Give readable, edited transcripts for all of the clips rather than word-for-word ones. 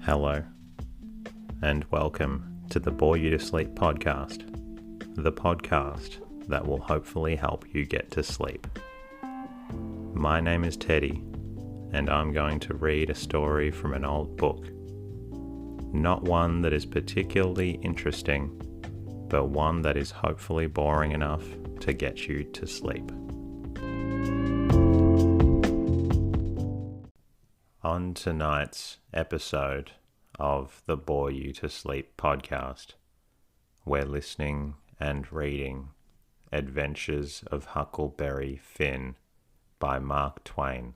Hello, and welcome to the Bore You to Sleep podcast, the podcast that will hopefully help you get to sleep. My name is Teddy, and I'm going to read a story from an old book. Not one that is particularly interesting, but one that is hopefully boring enough to get you to sleep. On tonight's episode of the Bore You to Sleep podcast, we're listening and reading Adventures of Huckleberry Finn by Mark Twain,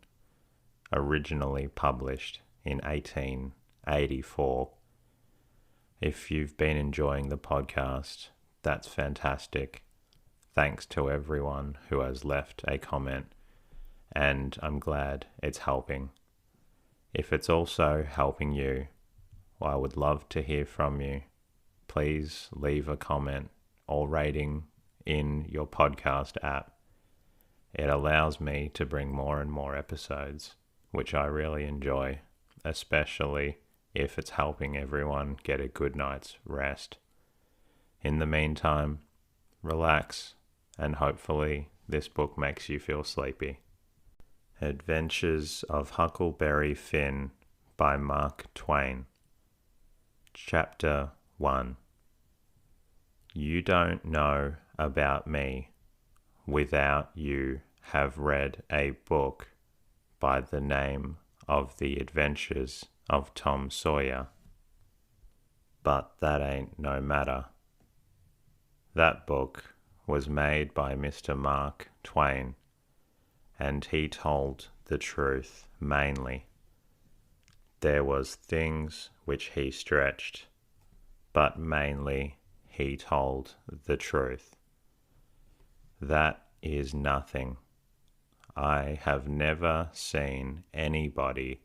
originally published in 1884. If you've been enjoying the podcast, that's fantastic. Thanks to everyone who has left a comment, and I'm glad it's helping. If it's also helping you, well, I would love to hear from you. Please leave a comment or rating in your podcast app. It allows me to bring more and more episodes, which I really enjoy, especially if it's helping everyone get a good night's rest. In the meantime, relax, and hopefully this book makes you feel sleepy. Adventures of Huckleberry Finn by Mark Twain. Chapter 1. You don't know about me without you have read a book by the name of The Adventures of Tom Sawyer. But that ain't no matter. That book was made by Mr. Mark Twain, and he told the truth mainly. There was things which he stretched, but mainly he told the truth. That is nothing. I have never seen anybody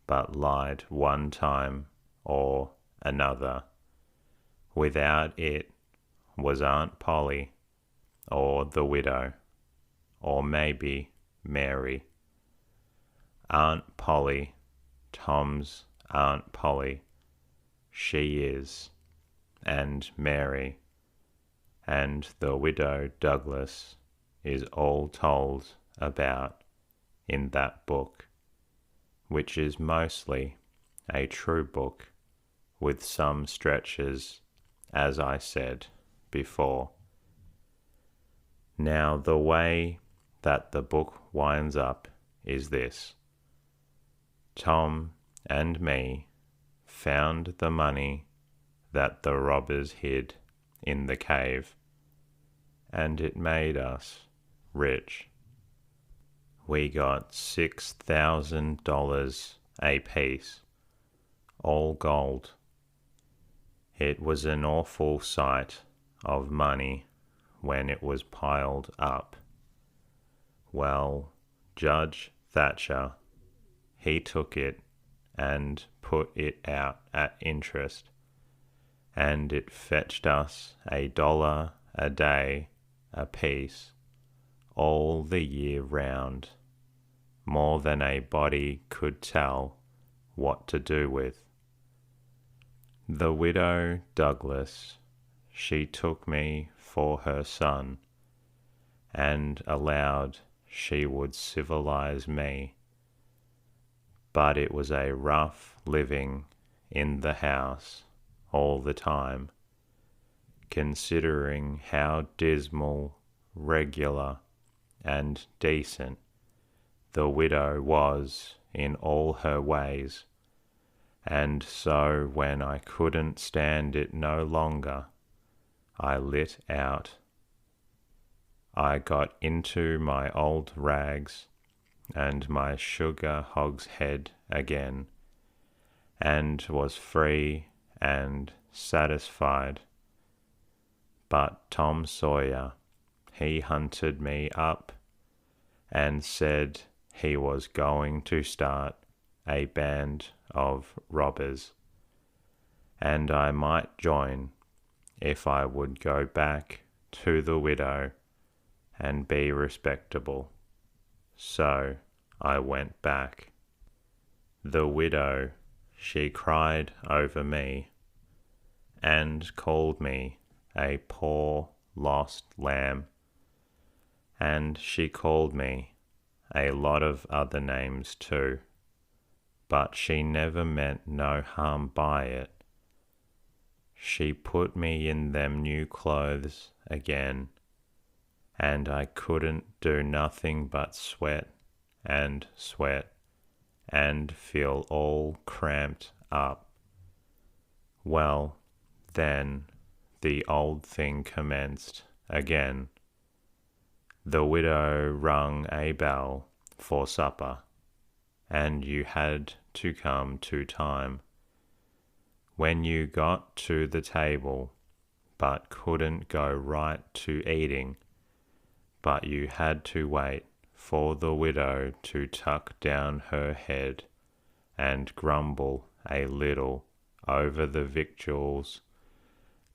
but lied one time or another. Without it was Aunt Polly, or the widow, or maybe Mary. Aunt Polly, Tom's Aunt Polly, she is, and Mary, and the widow Douglas is all told about in that book, which is mostly a true book with some stretches, as I said before. Now the way that the book winds up is this. Tom and me found the money that the robbers hid in the cave, and it made us rich. We got $6,000 apiece, all gold. It was an awful sight of money when it was piled up. Well, Judge Thatcher, he took it and put it out at interest, and it fetched us $1 a day apiece, all the year round, more than a body could tell what to do with. The widow Douglas, she took me for her son, and allowed she would civilize me. But it was a rough living in the house all the time, considering how dismal, regular, and decent the widow was in all her ways. And so when I couldn't stand it no longer, I lit out. I got into my old rags and my sugar hogshead again, and was free and satisfied. But Tom Sawyer, he hunted me up and said he was going to start a band of robbers, and I might join if I would go back to the widow and be respectable. So I went back. The widow, she cried over me and called me a poor lost lamb, and she called me a lot of other names too, but she never meant no harm by it. She put me in them new clothes again, and I couldn't do nothing but sweat and feel all cramped up. Well, then the old thing commenced again. The widow rung a bell for supper, and you had to come to time. When you got to the table, but couldn't go right to eating, but you had to wait for the widow to tuck down her head and grumble a little over the victuals,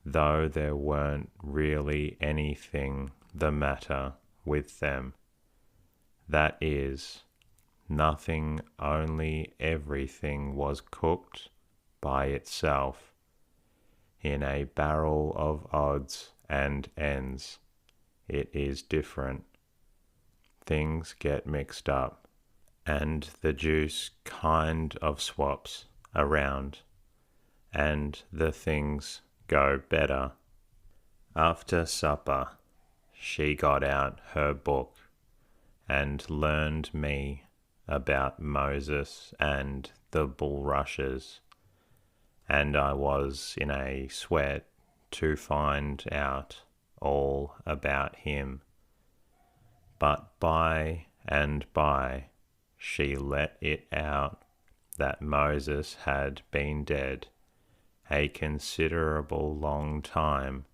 though there weren't really anything the matter with them. That is, nothing, only everything was cooked by itself in a barrel of odds and ends. It is different. Things get mixed up, and the juice kind of swaps around, and the things go better. After supper, she got out her book and learned me about Moses and the bulrushes, and I was in a sweat to find out all about him. But by and by she let it out that Moses had been dead a considerable long time,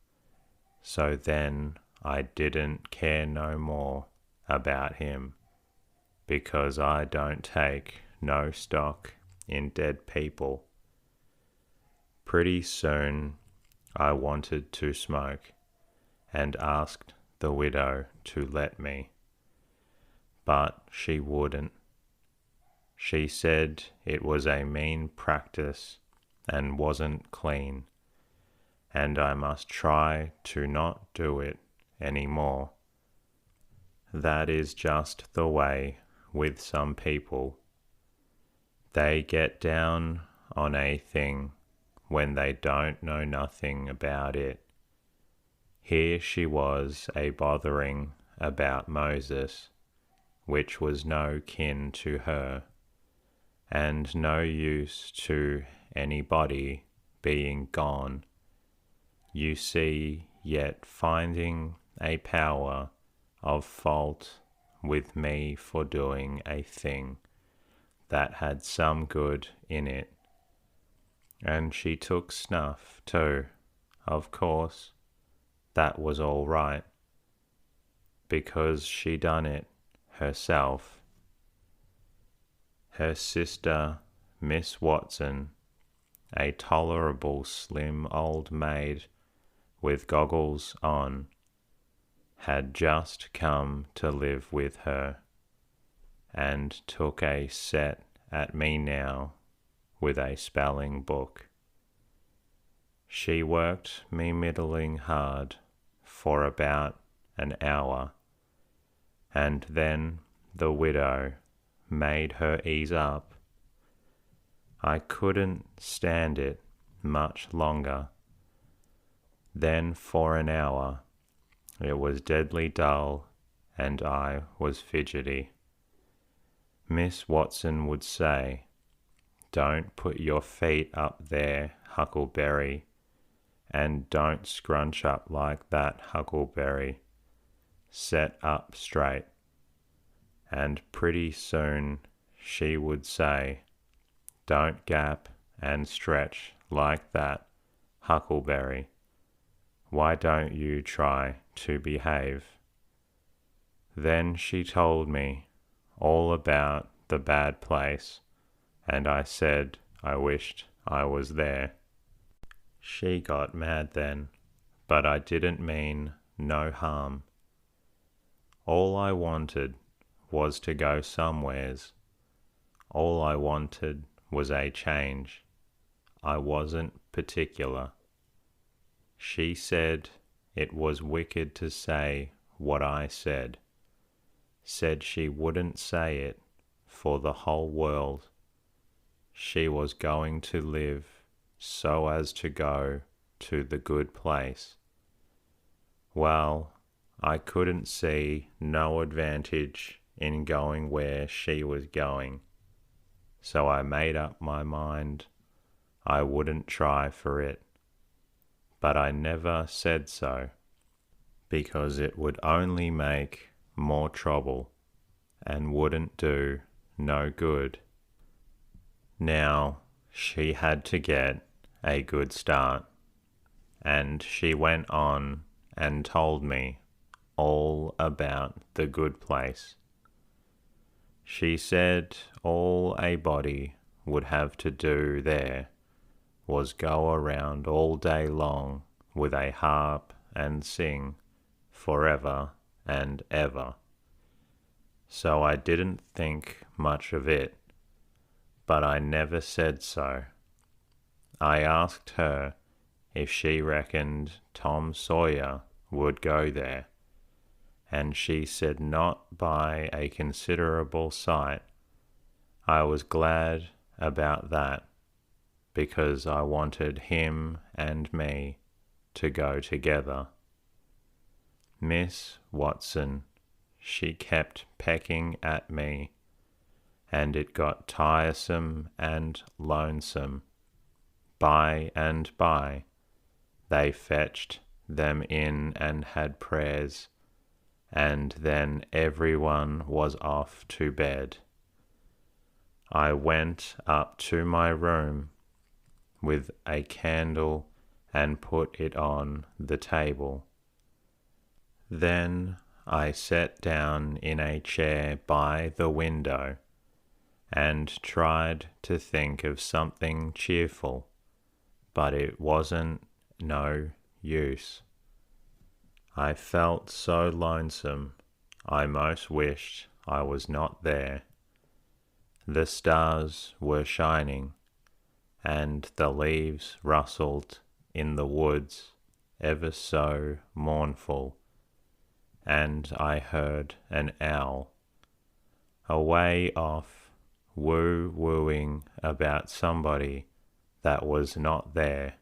so then I didn't care no more about him, because I don't take no stock in dead people. Pretty soon I wanted to smoke, and asked the widow to let me, but she wouldn't. She said it was a mean practice and wasn't clean, and I must try to not do it any more. That is just the way with some people. They get down on a thing when they don't know nothing about it. Here she was a-bothering about Moses, which was no kin to her, and no use to anybody being gone. You see, yet finding a power of fault with me for doing a thing that had some good in it. And she took snuff too, of course. That was all right, because she done it herself. Her sister, Miss Watson, a tolerable slim old maid with goggles on, had just come to live with her, and took a set at me now with a spelling book. She worked me middling hard for about an hour, and then the widow made her ease up. I couldn't stand it much longer. Then for an hour it was deadly dull, and I was fidgety. Miss Watson would say, "Don't put your feet up there, Huckleberry, and don't scrunch up like that, Huckleberry. Set up straight." And pretty soon she would say, "Don't gap and stretch like that, Huckleberry. Why don't you try to behave?" Then she told me all about the bad place, and I said I wished I was there. She got mad then, but I didn't mean no harm. All I wanted was to go somewheres. All I wanted was a change. I wasn't particular. She said it was wicked to say what I said. Said she wouldn't say it for the whole world. She was going to live so as to go to the good place. Well, I couldn't see no advantage in going where she was going, so I made up my mind I wouldn't try for it. But I never said so, because it would only make more trouble and wouldn't do no good. Now, she had to get a good start, and she went on and told me all about the good place. She said all a body would have to do there was go around all day long with a harp and sing forever and ever. So I didn't think much of it, but I never said so. I asked her if she reckoned Tom Sawyer would go there, and she said not by a considerable sight. I was glad about that, because I wanted him and me to go together. Miss Watson, she kept pecking at me, and it got tiresome and lonesome. By and by, they fetched them in and had prayers, and then everyone was off to bed. I went up to my room with a candle and put it on the table. Then I sat down in a chair by the window and tried to think of something cheerful, but it wasn't no use. I felt so lonesome, I most wished I was not there. The stars were shining, and the leaves rustled in the woods ever so mournful, and I heard an owl away off woo-wooing about somebody that was not there,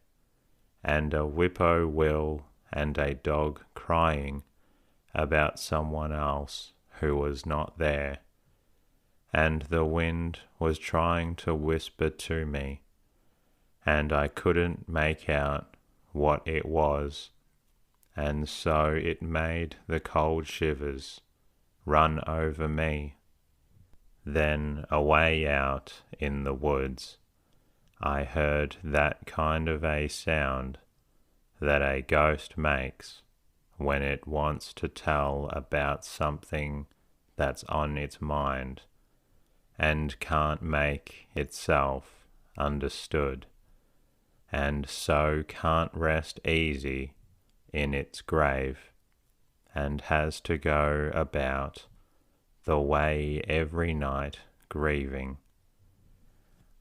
and a whippoorwill and a dog crying about someone else who was not there, and the wind was trying to whisper to me, and I couldn't make out what it was, and so it made the cold shivers run over me. Then away out in the woods, I heard that kind of a sound that a ghost makes when it wants to tell about something that's on its mind and can't make itself understood, and so can't rest easy in its grave, and has to go about the way every night grieving.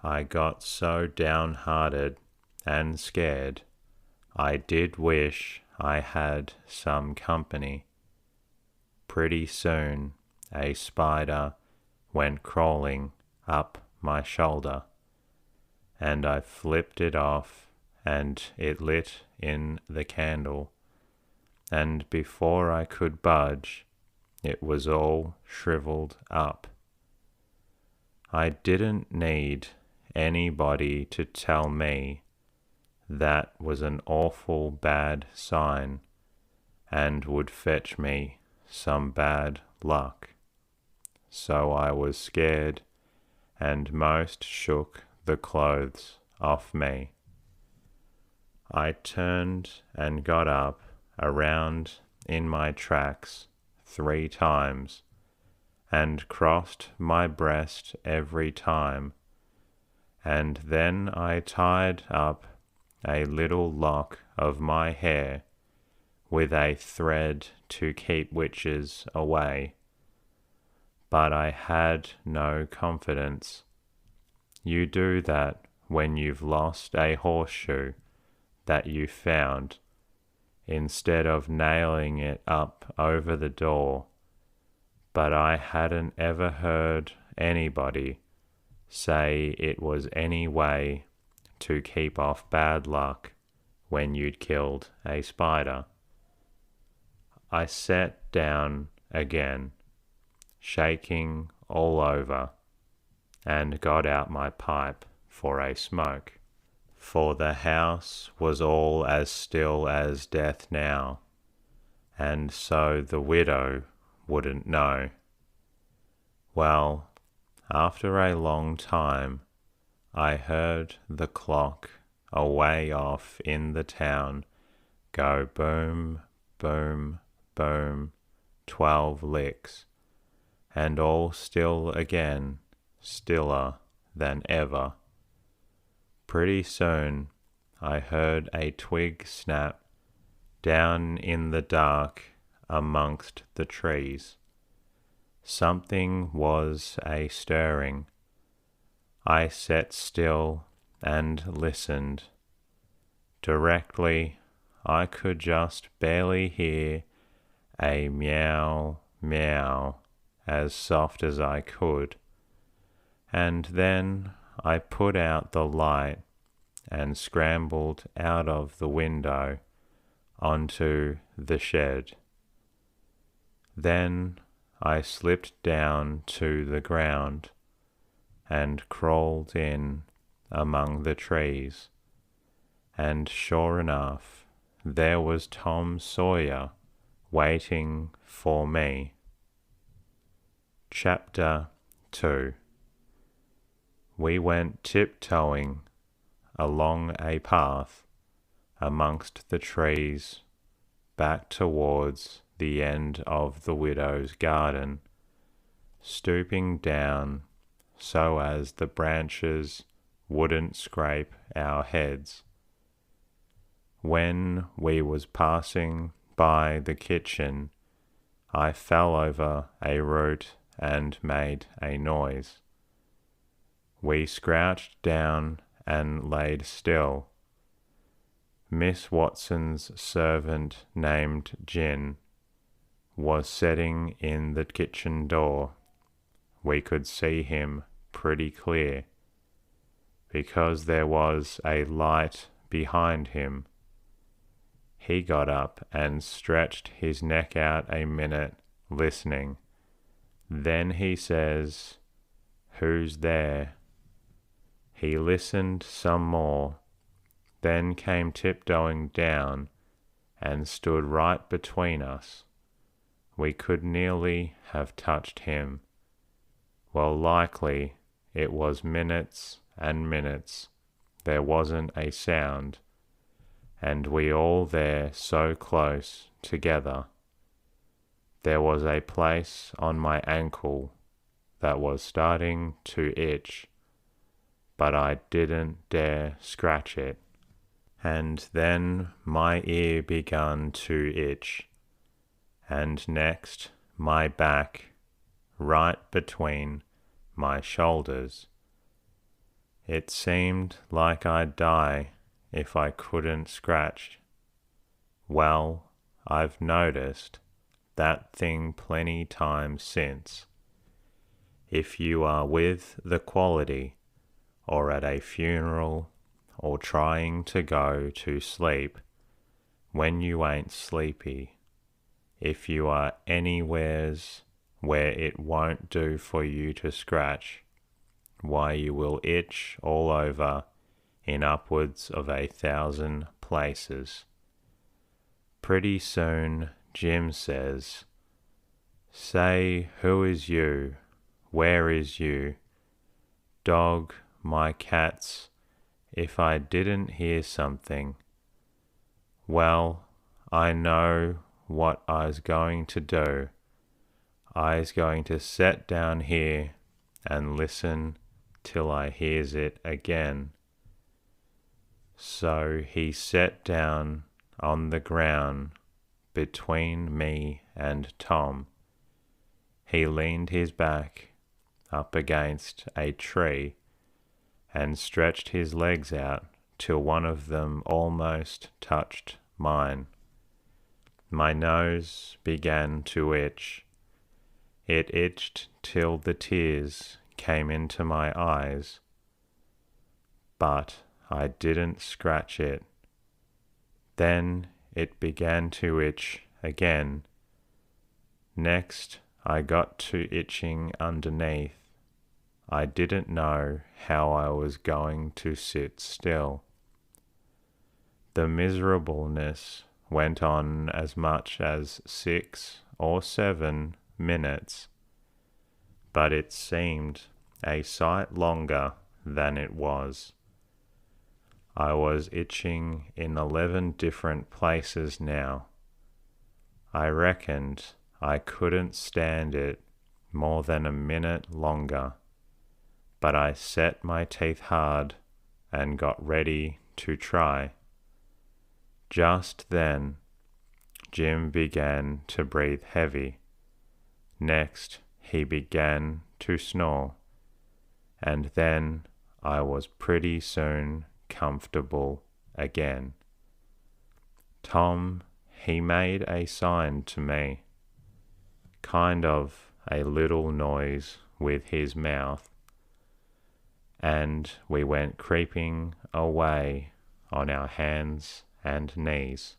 I got so downhearted and scared, I did wish I had some company. Pretty soon a spider went crawling up my shoulder, and I flipped it off, and it lit in the candle, and before I could budge, it was all shriveled up. I didn't need anybody to tell me that was an awful bad sign and would fetch me some bad luck. So I was scared and most shook the clothes off me. I turned and got up around in my tracks 3 times and crossed my breast every time, and then I tied up a little lock of my hair with a thread to keep witches away. But I had no confidence. You do that when you've lost a horseshoe that you found, instead of nailing it up over the door. But I hadn't ever heard anybody say it was any way to keep off bad luck when you'd killed a spider. I sat down again, shaking all over, and got out my pipe for a smoke, for the house was all as still as death now, and so the widow wouldn't know. Well, after a long time, I heard the clock away off in the town go boom, boom, boom, 12 licks, and all still again, stiller than ever. Pretty soon I heard a twig snap down in the dark amongst the trees. Something was a-stirring. I sat still and listened. Directly I could just barely hear a meow, meow, as soft as I could, and then I put out the light and scrambled out of the window onto the shed. Then I slipped down to the ground and crawled in among the trees, and sure enough, there was Tom Sawyer waiting for me. Chapter 2. We went tiptoeing along a path amongst the trees back towards the end of the widow's garden, stooping down so as the branches wouldn't scrape our heads. When we was passing by the kitchen, I fell over a root and made a noise. We crouched down and laid still. Miss Watson's servant named Gin was sitting in the kitchen door. We could see him pretty clear, because there was a light behind him. He got up and stretched his neck out a minute, listening. Then he says, "Who's there?" He listened some more, then came tiptoeing down and stood right between us. We could nearly have touched him. Well, likely it was minutes and minutes. There wasn't a sound, and we all there so close together. There was a place on my ankle that was starting to itch, but I didn't dare scratch it. And then my ear begun to itch, and next my back, right between my shoulders. It seemed like I'd die if I couldn't scratch. Well, I've noticed that thing plenty times since. If you are with the quality, or at a funeral, or trying to go to sleep when you ain't sleepy, if you are anywheres where it won't do for you to scratch, why you will itch all over in upwards of 1,000 places. Pretty soon Jim says, "Say, who is you? Where is you? Dog, my cats, if I didn't hear something." Well, I know what I's going to do. I's going to set down here and listen till I hears it again. So he sat down on the ground between me and Tom. He leaned his back up against a tree and stretched his legs out till one of them almost touched mine. My nose began to itch. It itched till the tears came into my eyes, but I didn't scratch it. Then it began to itch again. Next, I got to itching underneath. I didn't know how I was going to sit still. The miserableness went on as much as 6 or 7 minutes, but it seemed a sight longer than it was. I was itching in 11 different places now. I reckoned I couldn't stand it more than a minute longer, but I set my teeth hard and got ready to try. Just then, Jim began to breathe heavy. Next, he began to snore, and then I was pretty soon comfortable again. Tom, he made a sign to me, kind of a little noise with his mouth, and we went creeping away on our hands and knees.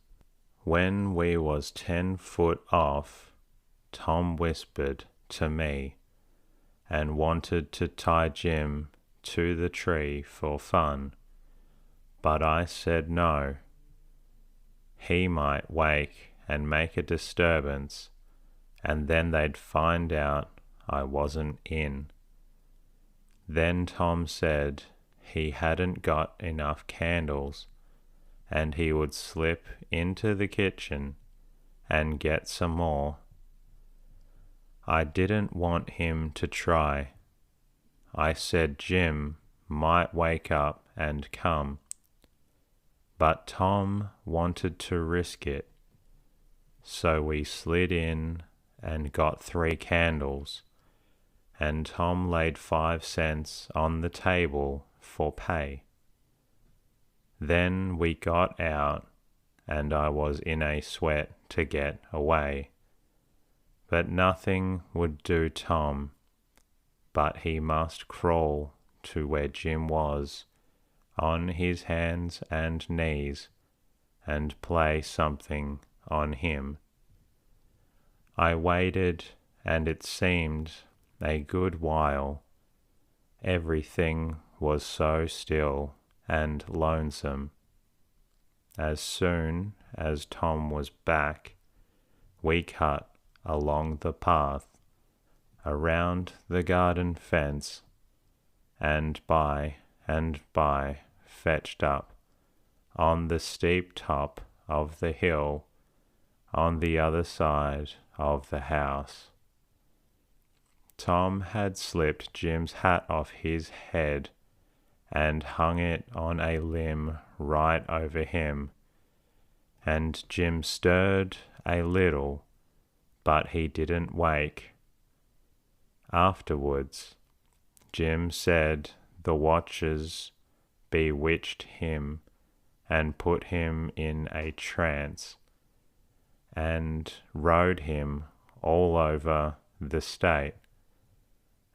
When we was 10 foot off, Tom whispered to me and wanted to tie Jim to the tree for fun, but I said no. He might wake and make a disturbance, and then they'd find out I wasn't in. Then Tom said he hadn't got enough candles, and he would slip into the kitchen and get some more. I didn't want him to try. I said Jim might wake up and come, but Tom wanted to risk it, so we slid in and got 3 candles, and Tom laid 5 cents on the table for pay. Then we got out, and I was in a sweat to get away. But nothing would do Tom, but he must crawl to where Jim was, on his hands and knees, and play something on him. I waited, and it seemed a good while. Everything was so still and lonesome. As soon as Tom was back, we cut along the path, around the garden fence, and by fetched up on the steep top of the hill on the other side of the house. Tom had slipped Jim's hat off his head and hung it on a limb right over him, and Jim stirred a little, but he didn't wake. Afterwards, Jim said the watchers bewitched him and put him in a trance, and rode him all over the state,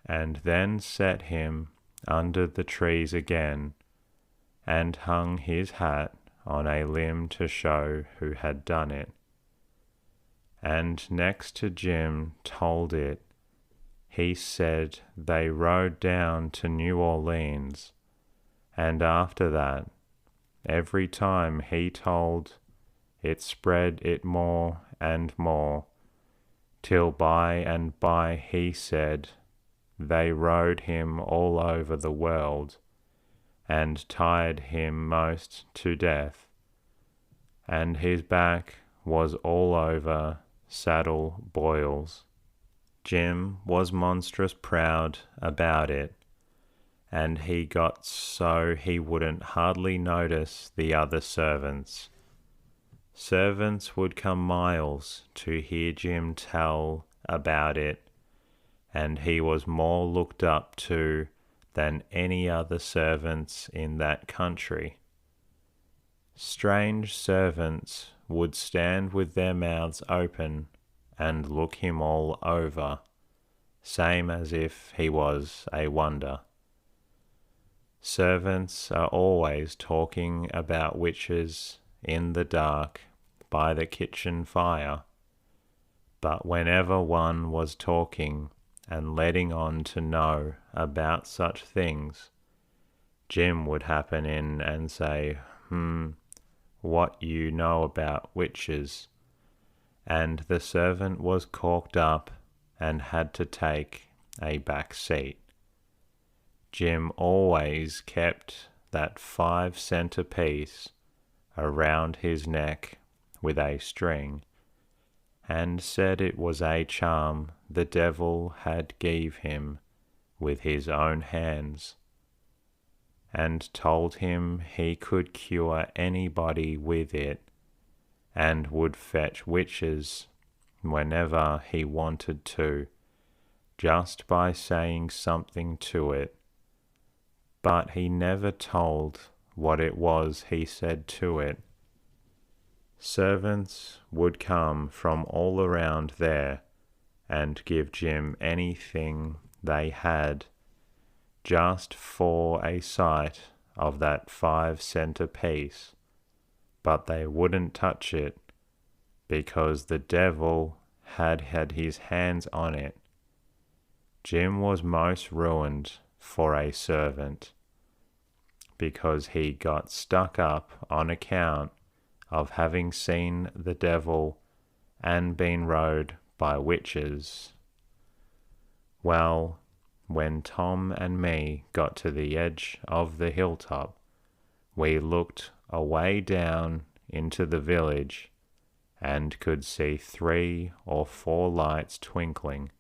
and then set him under the trees again, and hung his hat on a limb to show who had done it. And next to Jim told it, he said they rode down to New Orleans, and after that, every time he told, it spread it more and more, till by and by he said they rode him all over the world, and tied him most to death, and his back was all over saddle boils. Jim was monstrous proud about it, and he got so he wouldn't hardly notice the other servants. Servants would come miles to hear Jim tell about it, and he was more looked up to than any other servants in that country. Strange servants would stand with their mouths open and look him all over, same as if he was a wonder. Servants are always talking about witches in the dark by the kitchen fire, but whenever one was talking and letting on to know about such things, Jim would happen in and say, what you know about witches, and the servant was corked up and had to take a back seat. Jim always kept that 5-cent piece around his neck with a string, and said it was a charm the devil had gave him with his own hands, and told him he could cure anybody with it, and would fetch witches whenever he wanted to, just by saying something to it. But he never told what it was he said to it. Servants would come from all around there and give Jim anything they had, just for a sight of that 5-cent piece, but they wouldn't touch it, because the devil had his hands on it. Jim was most ruined for a servant, because he got stuck up on account of having seen the devil and been rode by witches. Well, when Tom and me got to the edge of the hilltop, we looked away down into the village and could see 3 or 4 lights twinkling,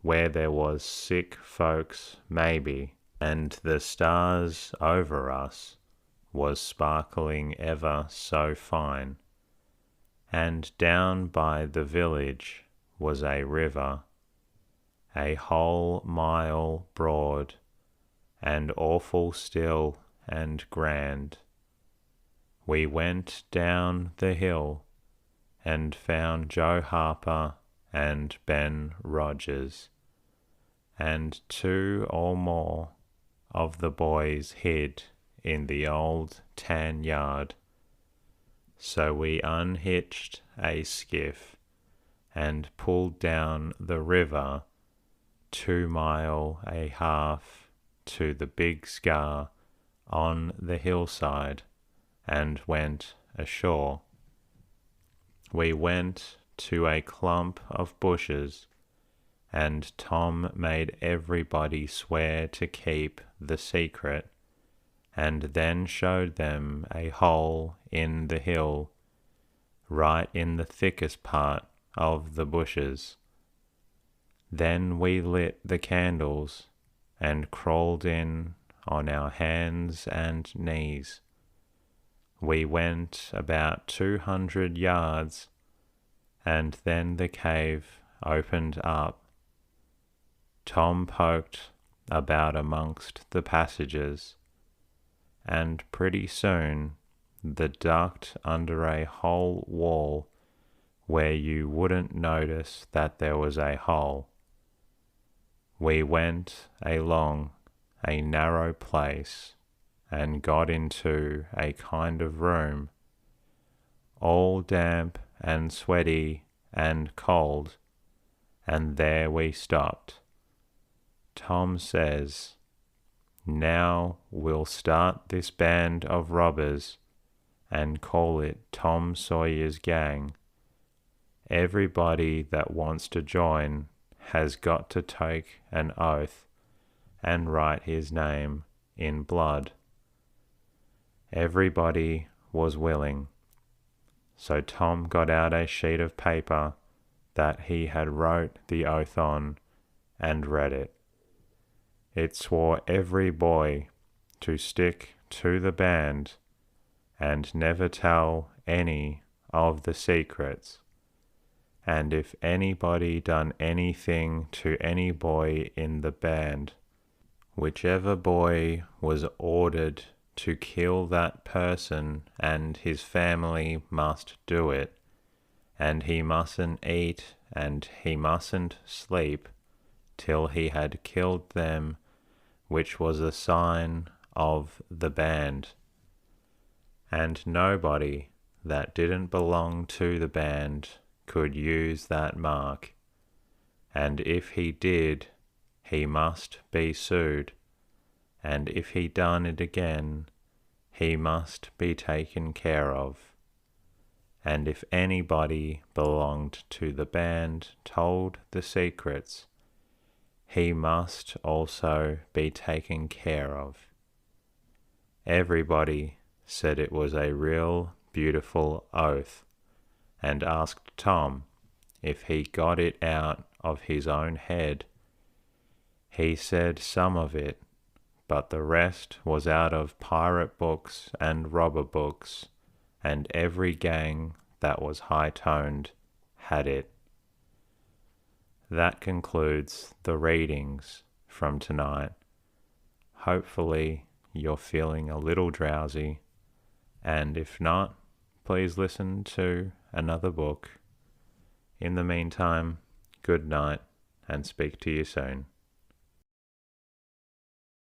where there was sick folks maybe, and the stars over us was sparkling ever so fine, and down by the village was a river, a whole mile broad, and awful still and grand. We went down the hill and found Joe Harper and Ben Rogers, and 2 or more of the boys hid in the old tan yard. So we unhitched a skiff and pulled down the river 2 mile a half to the big scar on the hillside and went ashore. We went to a clump of bushes, and Tom made everybody swear to keep the secret, and then showed them a hole in the hill, right in the thickest part of the bushes. Then we lit the candles and crawled in on our hands and knees. We went about 200 yards, and then the cave opened up. Tom poked about amongst the passages, and pretty soon the ducked under a whole wall where you wouldn't notice that there was a hole. We went along a narrow place and got into a kind of room, all damp and sweaty and cold, and there we stopped. Tom says, "Now we'll start this band of robbers and call it Tom Sawyer's Gang. Everybody that wants to join has got to take an oath and write his name in blood." Everybody was willing, so Tom got out a sheet of paper that he had wrote the oath on and read it. It swore every boy to stick to the band and never tell any of the secrets, and if anybody done anything to any boy in the band, Whichever boy was ordered to kill that person, and his family must do it, and he mustn't eat and he mustn't sleep till he had killed them, which was a sign of the band. And nobody that didn't belong to the band could use that mark, and if he did, he must be sued, and if he done it again, he must be taken care of. And if anybody belonged to the band told the secrets, he must also be taken care of. Everybody said it was a real beautiful oath, and asked Tom if he got it out of his own head. He said some of it, but the rest was out of pirate books and robber books, and every gang that was high-toned had it. That concludes the readings from tonight. Hopefully you're feeling a little drowsy, and if not, please listen to another book. In the meantime, good night, and speak to you soon.